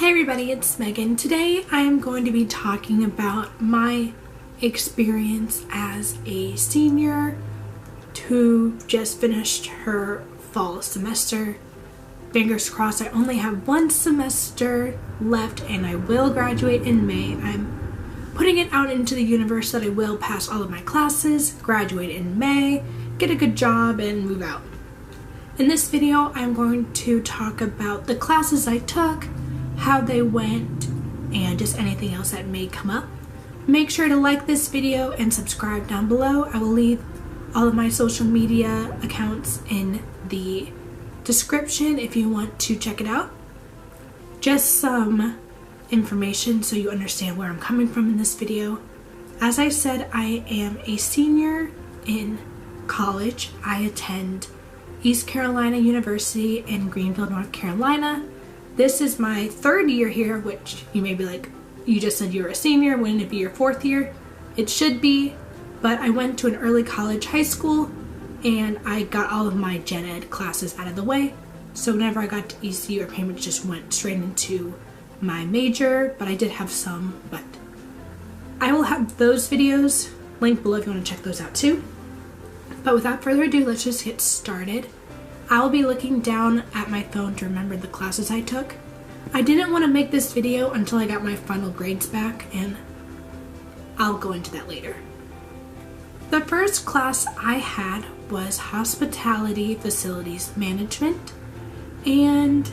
Hey everybody, it's Megan. Today I am going to be talking about my experience as a senior who just finished her fall semester. Fingers crossed, I only have one semester left and I will graduate in May. I'm putting it out into the universe that I will pass all of my classes, graduate in May, get a good job, and move out. In this video, I'm going to talk about the classes I took, how they went, and just anything else that may come up. Make sure to like this video and subscribe down below. I will leave all of my social media accounts in the description if you want to check it out. Just some information so you understand where I'm coming from in this video. As I said, I am a senior in college. I attend East Carolina University in Greenville, North Carolina. This is my third year here, which you may be like, you just said you were a senior, wouldn't it be your fourth year? It should be, but I went to an early college high school and I got all of my gen ed classes out of the way. So whenever I got to ECU, I pretty much just went straight into my major, but I did have some, but I will have those videos linked below if you want to check those out too. But without further ado, let's just get started. I'll be looking down at my phone to remember the classes I took. I didn't want to make this video until I got my final grades back, and I'll go into that later. The first class I had was Hospitality Facilities Management, and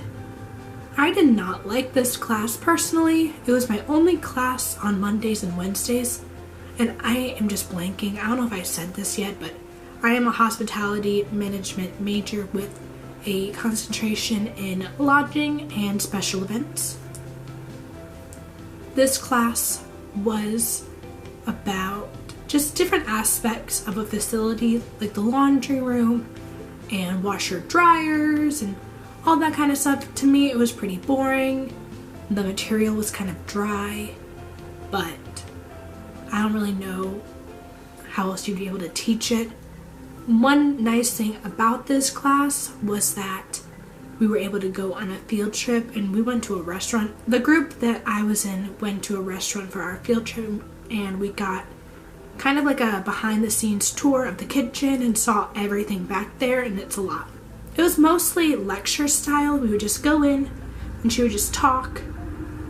I did not like this class personally. It was my only class on Mondays and Wednesdays, and I am just blanking. I don't know if I said this yet, but I am a hospitality management major with a concentration in lodging and special events. This class was about just different aspects of a facility, like the laundry room and washer dryers and all that kind of stuff. To me, it was pretty boring. The material was kind of dry, but I don't really know how else you'd be able to teach it. One nice thing about this class was that we were able to go on a field trip and we went to a restaurant. The group that I was in went to a restaurant for our field trip and we got kind of like a behind the scenes tour of the kitchen and saw everything back there, and it's a lot. It was mostly lecture style. We would just go in and she would just talk,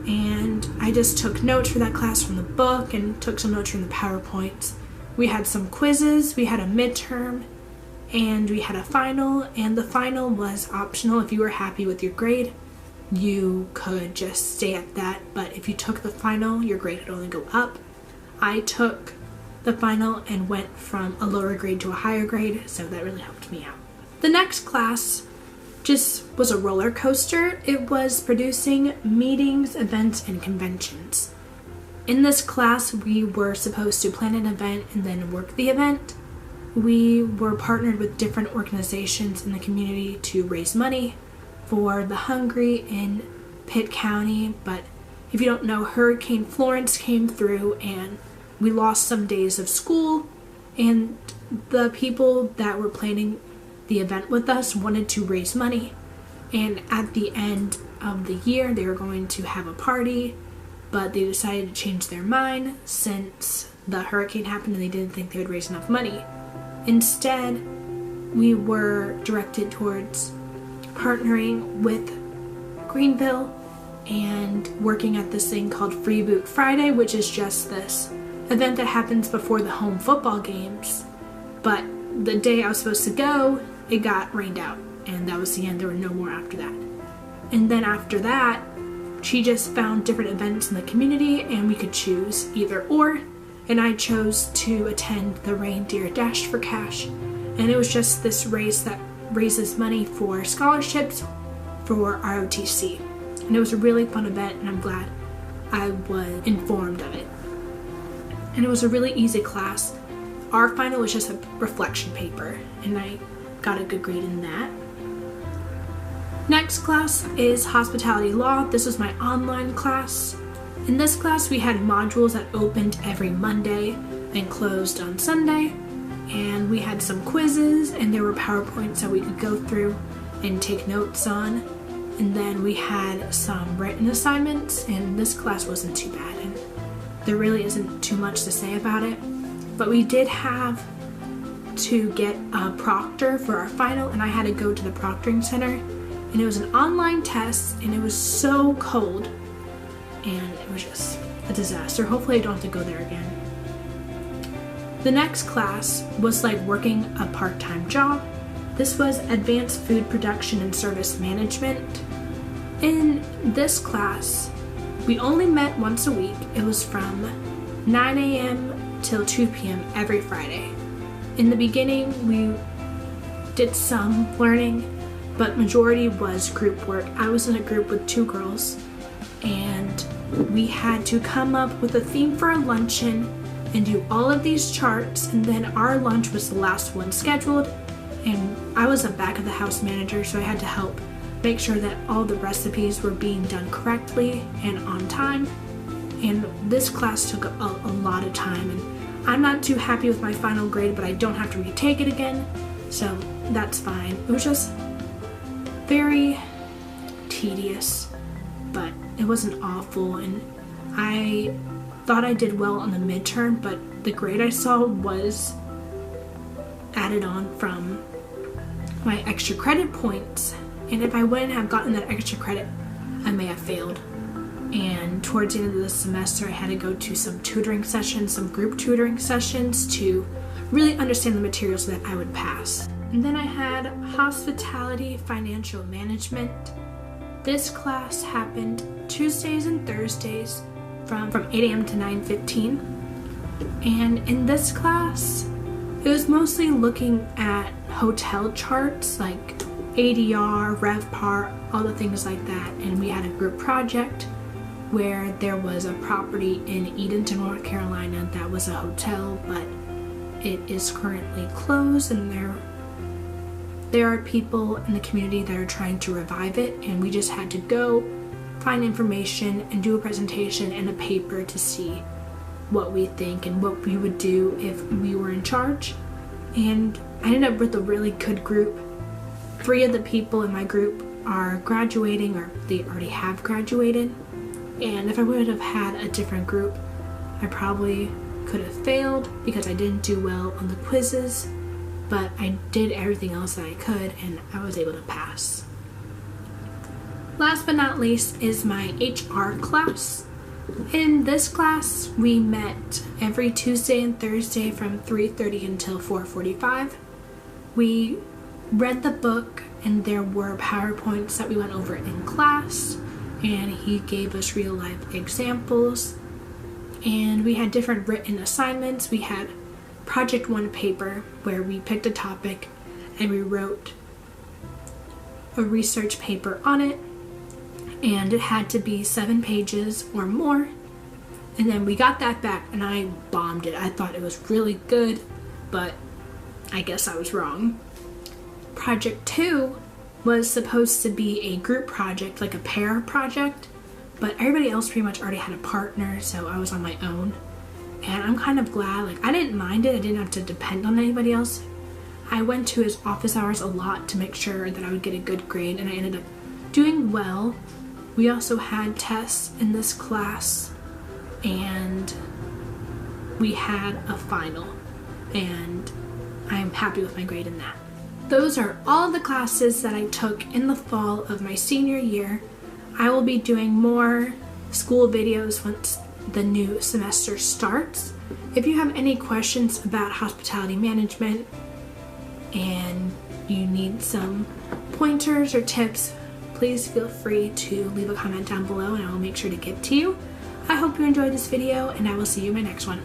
and I just took notes for that class from the book and took some notes from the PowerPoints. We had some quizzes, we had a midterm, and we had a final, and the final was optional. If you were happy with your grade, you could just stay at that, but if you took the final, your grade would only go up. I took the final and went from a lower grade to a higher grade, so that really helped me out. The next class just was a roller coaster. It was producing meetings, events, and conventions. In this class, we were supposed to plan an event and then work the event. We were partnered with different organizations in the community to raise money for the hungry in Pitt County. But if you don't know, Hurricane Florence came through and we lost some days of school, and the people that were planning the event with us wanted to raise money. And at the end of the year, they were going to have a party, but they decided to change their mind since the hurricane happened and they didn't think they would raise enough money. Instead, we were directed towards partnering with Greenville and working at this thing called Free Boot Friday, which is just this event that happens before the home football games. But the day I was supposed to go, it got rained out, and that was the end. There were no more after that. And then after that, she just found different events in the community and we could choose either or, and I chose to attend the Reindeer Dash for Cash, and it was just this race that raises money for scholarships for ROTC, and it was a really fun event and I'm glad I was informed of it. And it was a really easy class. Our final was just a reflection paper and I got a good grade in that. Next class is Hospitality Law. This was my online class. In this class, we had modules that opened every Monday and closed on Sunday, and we had some quizzes and there were PowerPoints that we could go through and take notes on. and then we had some written assignments, and this class wasn't too bad, and there really isn't too much to say about it. But we did have to get a proctor for our final, and I had to go to the proctoring center, and it was an online test, and it was so cold, and it was just a disaster. Hopefully I don't have to go there again. The next class was like working a part-time job. This was Advanced Food Production and Service Management. In this class, we only met once a week. It was from 9 a.m. till 2 p.m. every Friday. In the beginning, we did some learning, but majority was group work. I was in a group with 2 girls, and we had to come up with a theme for our luncheon and do all of these charts, and then our lunch was the last one scheduled, and I was a back of the house manager, so I had to help make sure that all the recipes were being done correctly and on time. And this class took a lot of time, and I'm not too happy with my final grade, but I don't have to retake it again, so that's fine. It was just very tedious, but it wasn't awful, and I thought I did well on the midterm, but the grade I saw was added on from my extra credit points, and if I wouldn't have gotten that extra credit, I may have failed. And towards the end of the semester, I had to go to some tutoring sessions, some group tutoring sessions, to really understand the materials so that I would pass. And then I had Hospitality Financial Management. This class happened Tuesdays and Thursdays from 8 a.m. to 9:15. And in this class, it was mostly looking at hotel charts like ADR, RevPAR, all the things like that. And we had a group project where there was a property in Edenton, North Carolina that was a hotel, but it is currently closed, and there are people in the community that are trying to revive it, and we just had to go find information and do a presentation and a paper to see what we think and what we would do if we were in charge. And I ended up with a really good group. 3 of the people in my group are graduating, or they already have graduated. And if I would have had a different group, I probably could have failed because I didn't do well on the quizzes, but I did everything else that I could, and I was able to pass. Last but not least is my HR class. In this class, we met every Tuesday and Thursday from 3:30 until 4:45. We read the book, and there were PowerPoints that we went over in class, and he gave us real life examples, and we had different written assignments. We had Project 1 paper where we picked a topic and we wrote a research paper on it, and it had to be 7 pages or more. And then we got that back, and I bombed it. I thought it was really good, but I guess I was wrong. Project 2 was supposed to be a group project, like a pair project, but everybody else pretty much already had a partner, so I was on my own. And I'm kind of glad, like, I didn't mind it. I didn't have to depend on anybody else. I went to his office hours a lot to make sure that I would get a good grade, and I ended up doing well. We also had tests in this class, and we had a final, and I'm happy with my grade in that. Those are all the classes that I took in the fall of my senior year. I will be doing more school videos once the new semester starts. If you have any questions about hospitality management and you need some pointers or tips, please feel free to leave a comment down below, and I will make sure to get to you. I hope you enjoyed this video, and I will see you in my next one.